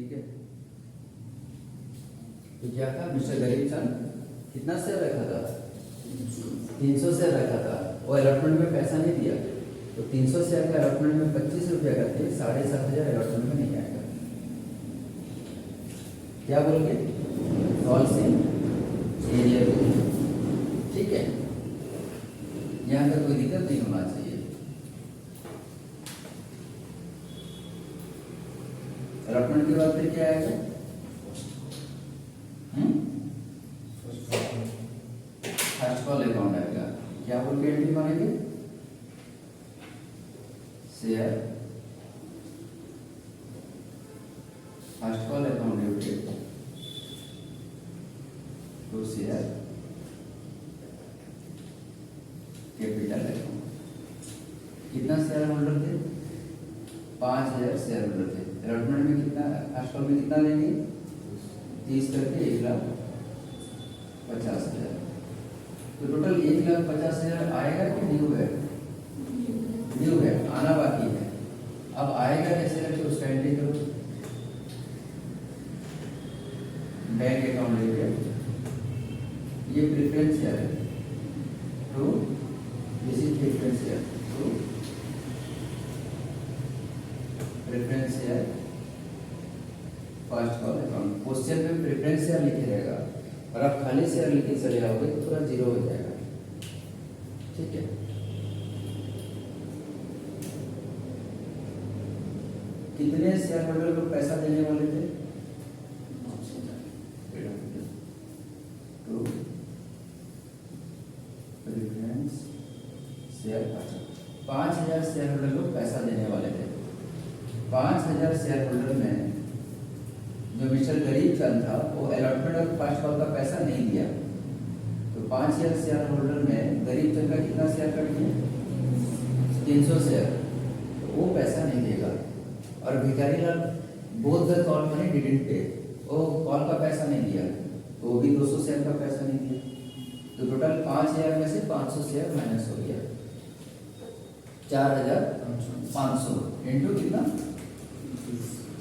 ठीक है। तो क्या था, मिस्टर गरीब चंद कितना शेयर रखा था, 300 शेयर रखा था। वो अलॉटमेंट में पैसा नहीं दिया, तो 300 शेयर का अलॉटमेंट में 25 रुपया करके 7,500 अलॉटमेंट में नहीं आएगा। क्या बोलोगे, फॉल्स इन एरियर। ठीक है, यहाँ पर कोई दिक्कत नहीं होना चाहिए। अलॉटमेंट के बाद फिर क्या आएगा, फर्स्ट कॉल अकाउंट आएगा। क्या बोल के एंट्री मारेंगे, share first call account debited to share capital account. कितना शेयर होल्डर थे, 5,000 शेयर होल्डर थे। अलॉटमेंट में कितना, फर्स्ट कॉल में कितना लेंगे, 30 करके 1,50,000। तो टोटल 1,50,000 आएगा कि न्यू है, न्यू है, आना बाकी है। अब आएगा कैसे करके उसका एंट्री करो, बैंक अकाउंट लेके ये प्रेफरेंस शेयर है, तो दिस इज प्रेफरेंस शेयर, तो preference share first call account. Question में प्रेफरेंस शेयर लिखे रहेगा और आप खाली शेयर लिखे चले जाओगे तो पूरा जीरो हो जाएगा। ठीक है, कितने शेयर होल्डर को पैसा देने वाले थे, तो प्रेफरेंस शेयर 5,000 शेयर होल्डर को पैसा देने वाले थे। 5,000 शेयर होल्डर में जो मिस्टर गरीब चंद था वो अलॉटमेंट और फर्स्ट कॉल का पैसा नहीं दिया, तो 5,000 शेयर होल्डर में गरीब चंद का कितना शेयर कट गया, 300 शेयर, तो वो पैसा नहीं देगा। और Bhikhari Lal both the call money didn't pay, वो कॉल का पैसा नहीं दिया, तो वो भी 200 शेयर का पैसा नहीं दिया। तो टोटल 5,000 में से 500 शेयर माइनस हो गया, 4,500 इंटू कितना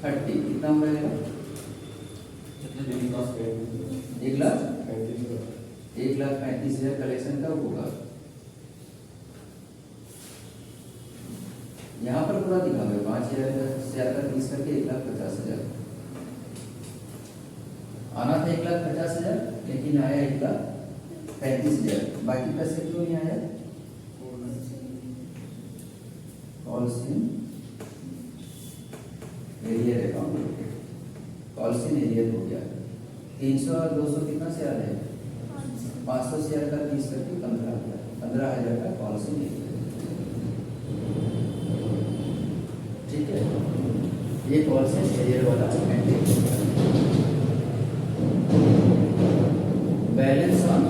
30, कितना हो जाएगा, 1,35,000 कलेक्शन कब होगा। यहाँ पर पूरा दिखा हुआ 5,000 शेयर का 30 करके 1,50,000 आना था, 1,50,000 लेकिन आया 1,35,000। बाकी पैसे क्यों नहीं आया, calls in arrear account, calls in arrear हो गया। 300 और 200 कितना शेयर है, 500 शेयर का 30 करके 15,000 का कॉल्स इन एरियर। ठीक है, ये कॉल्स इन एरियर वाला entry. Balance on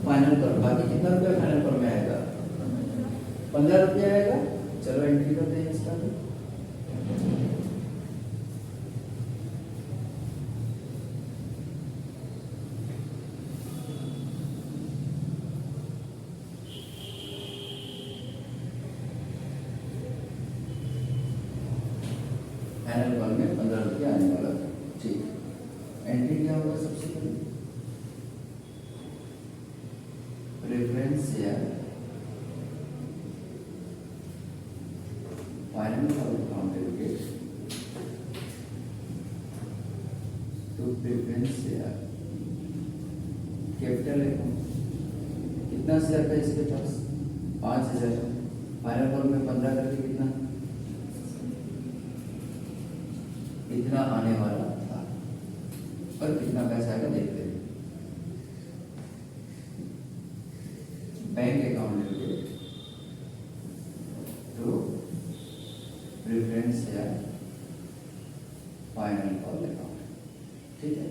final call, बाकी कितना रुपया फाइनल कॉल में आएगा, 15 रुपया आएगा। चलो एंट्री करते हैं इसका भी। फाइनल कॉल में 15 रुपया आने वाला था। ठीक, एंट्री क्या होगा, सबसे पहले preference share final call account debited to preference share capital account. कितना शेयर था इसके पास, 5,000, फाइनल कॉल में 15 करके कितना, इतना आने वाला था। पर कितना पैसा आएगा देखते हैं। Bank account debited to preference share final call account. ठीक है,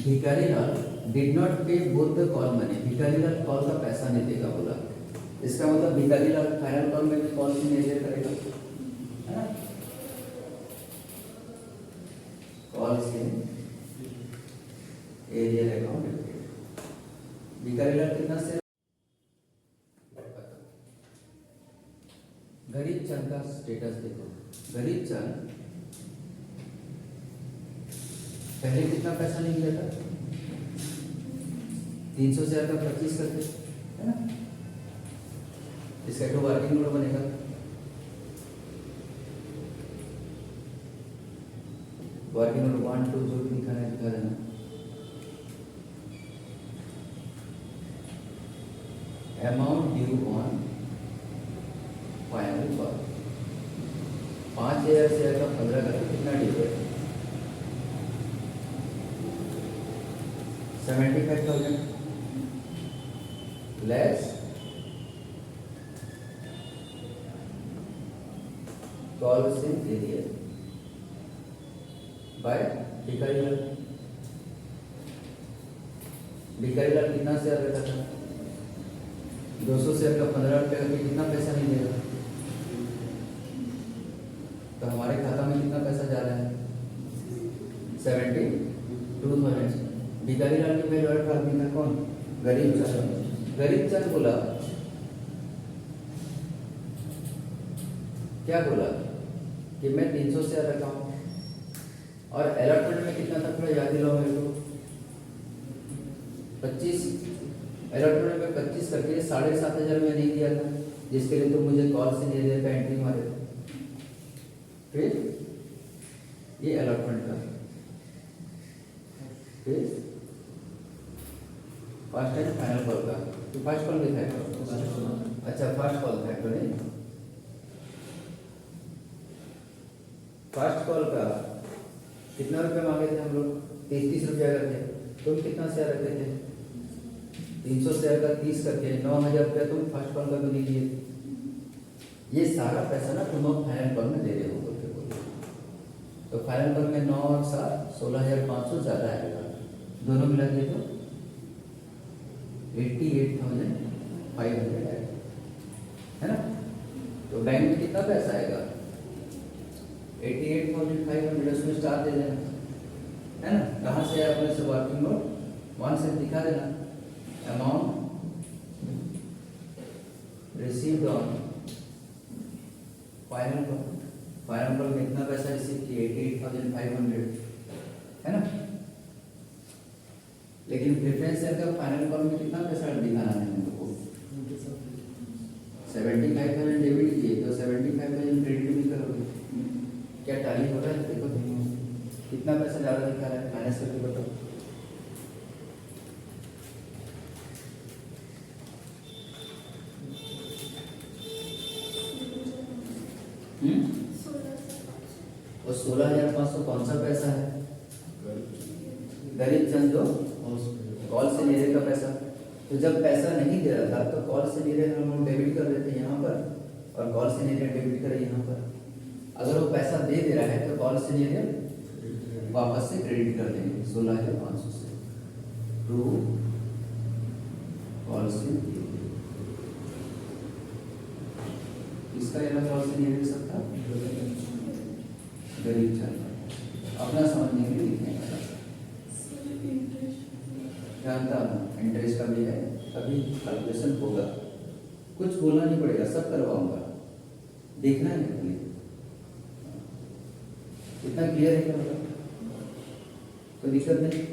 Bhikhari Lal did not pay both the call money, Bhikhari Lal call का पैसा नहीं देगा बोला। इसका मतलब भिखारी लाल फाइनल कॉल में भी कॉल नहीं ले करेगा, है ना। कॉल से एरियर अकाउंट डेबिटेड। भिखारी लाल कितना शेयर, गरीब चंद का स्टेटस देखो। गरीब चंद पहले कितना पैसा नहीं लिया था, 300 शेयर का 25 करके, है ना। इसका एक वर्किंग नोट बनेगा, वर्किंग नोट 1 2 जो भी लिखा है लिखा देना। अमाउंट ड्यू ऑन फाइनल पर 5000 शेयर का 15 करके कितना ड्यू है, 75,000 लेस कॉल से एरियर बाय भिखारी लाल। भिखारी लाल कितना शेयर रखा था, 200 शेयर का 15 रुपये करके कितना पैसा नहीं देगा, तो हमारे खाता में कितना पैसा जा रहा है, 72,000। भिखारी लाल के पहले और आदमी था कौन, गरीब चंद। गरीब चंद बोला, क्या बोला कि मैं 300 शेयर रखा हूं और अलॉटमेंट में कितना था, थोड़ा याद दिलाओ मेरे को, 25। अलॉटमेंट में 25 करके 7,500 में नहीं दिया था, जिसके लिए तो मुझे कॉल से नहीं दिया था, एंट्री मारे थे। फिर ये अलॉटमेंट का, फिर फर्स्ट एंड फाइनल कॉल का, तो फर्स्ट कॉल लिखा है, अच्छा फर्स्ट कॉल था तो नहीं, फर्स्ट कॉल का कितना रुपए मांगे थे हम लोग, 30 रुपया करके। तुम कितना शेयर रखे थे, 300 शेयर का 30 करके 9,000 रुपया तुम फर्स्ट कॉल का भी नहीं दिए। ये सारा पैसा ना तुम अब फाइनल कॉल में दे रहे हो, तो फाइनल कॉल में 9 और 7 16,500 ज्यादा आएगा, दोनों मिला दिए तो 88,500 आएगा, है ना। तो बैंक में कितना पैसा आएगा, 88,500, उसमें स्टार दे देना, है ना। कहाँ से अपने से वर्किंग नोट 1 से दिखा देना। Amount received on final call, final call में कितना पैसा रिसीव किया, 88,500, है ना। लेकिन प्रेफरेंस शेयर का फाइनल कॉल में कितना पैसा दिखाना है हमको, 75,000 डेबिट किए तो 75,000 क्रेडिट भी करोगे, क्या टैली हो रहा है, देखो कितना पैसा ज्यादा दिखा रहा है, माइनस करके बताओ। वो 16,500 कौन सा पैसा है, गरीब चंद जो कॉल से नीरे का पैसा। तो जब पैसा नहीं दे रहा था तो कॉल से नीरे हम लोग डेबिट कर देते हैं यहाँ पर, और कॉल से नीरे डेबिट करें यहाँ पर। अगर वो पैसा दे रहा है तो कॉल से नीरे वापस से क्रेडिट कर देंगे 16,500 से, टू कॉल से इसका कॉल से नहीं दे सकता, गरीब चंद अपना समझने के लिए लिखने का जानता हूँ, इंटरेस्ट का भी है, अभी कैलकुलेशन होगा, कुछ बोलना नहीं पड़ेगा, सब करवाऊंगा, देखना है खाली। इतना क्लियर है क्या, मतलब कोई दिक्कत नहीं,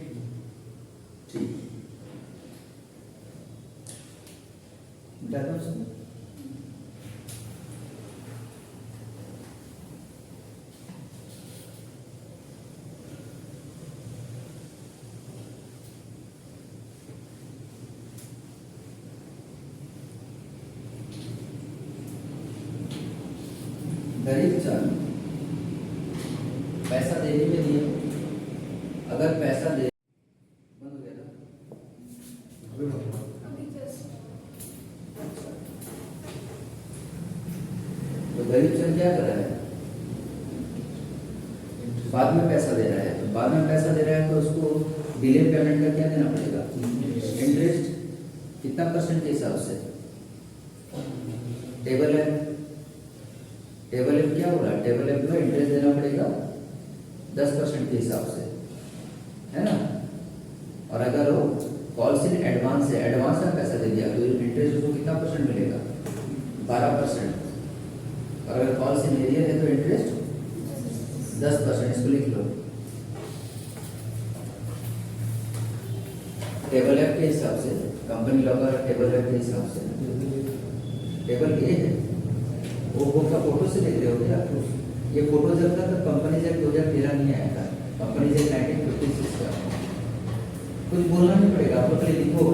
ठीक बताता हूँ सब। गरीब चंद पैसा देने में दिए, अगर पैसा दे बंद हो गया था, तो गरीब चंद क्या कर रहा है, बाद में पैसा दे रहा है, तो बाद में पैसा दे रहा है तो उसको डिले पेमेंट का क्या देना पड़ेगा, इंटरेस्ट कितना परसेंट के हिसाब से, टेबल है, टेबल एफ क्या हो रहा है, टेबल एफ में इंटरेस्ट देना पड़ेगा 10% के हिसाब से, है ना। और अगर वो कॉल्स इन एडवांस है, एडवांस में पैसा दे दिया तो इंटरेस्ट उसको कितना परसेंट मिलेगा? 12%। और अगर कॉल्स इन एरियर है तो इंटरेस्ट 10%। इसको लिख लो। टेबल एफ के हिसाब से, कंपनी लॉ का टेबल एफ के हिसाब से, टेबल ए है वो बुक का फोटो से देख रहे हो क्या? ये फोटो जब तक कंपनी एक्ट 2013 नहीं आया था, कंपनी एक्ट 1956 का। कुछ बोलना नहीं पड़ेगा, आप लोग लिखो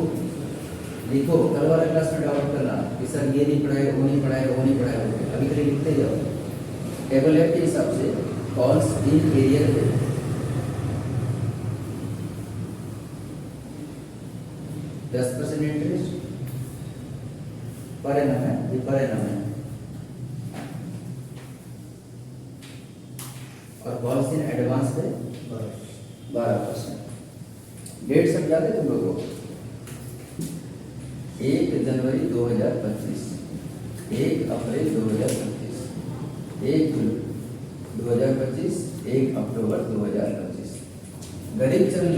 लिखो। कल वाले क्लास में डाउट करना कि सर ये नहीं पढ़ाए, वो नहीं पढ़ाए, वो नहीं पढ़ाए, अभी के लिए लिखते जाओ। टेबल एफ के हिसाब से कॉल्स इन एरियर पे 10% इंटरेस्ट पर एनम है, ये पर एनम है। और कॉल्स इन एडवांस पे 12%। डेट सब याद है तुम लोगों को? 1 जनवरी 2025, 1 अप्रैल 2025, 1 जून 2025, 1 अक्टूबर 2025। गरीब चंद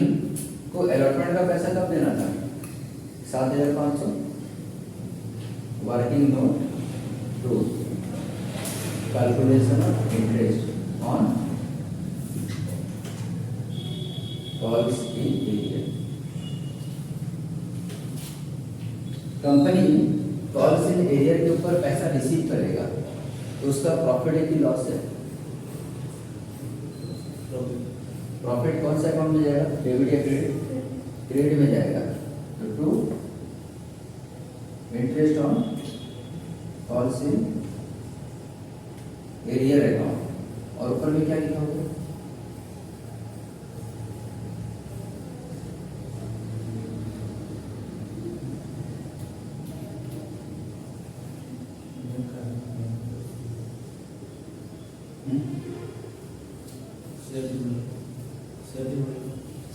को अलॉटमेंट का पैसा कब देना था? 7,500। Working note 2, calculation of interest on calls in arrear. Company calls in arrear के ऊपर पैसा रिसीव करेगा तो उसका प्रॉफिट है कि लॉस है? प्रॉफिट कौन सा अकाउंट में जाएगा? डेबिट या क्रेडिट? क्रेडिट में जाएगा। तो to interest on calls in arrear account. और ऊपर में क्या लिखा होगा?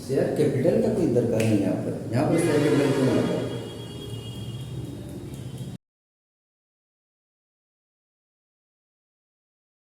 शेयर कैपिटल का कोई दरकार नहीं है यहाँ पर। शेयर कैपिटल क्यों आता है?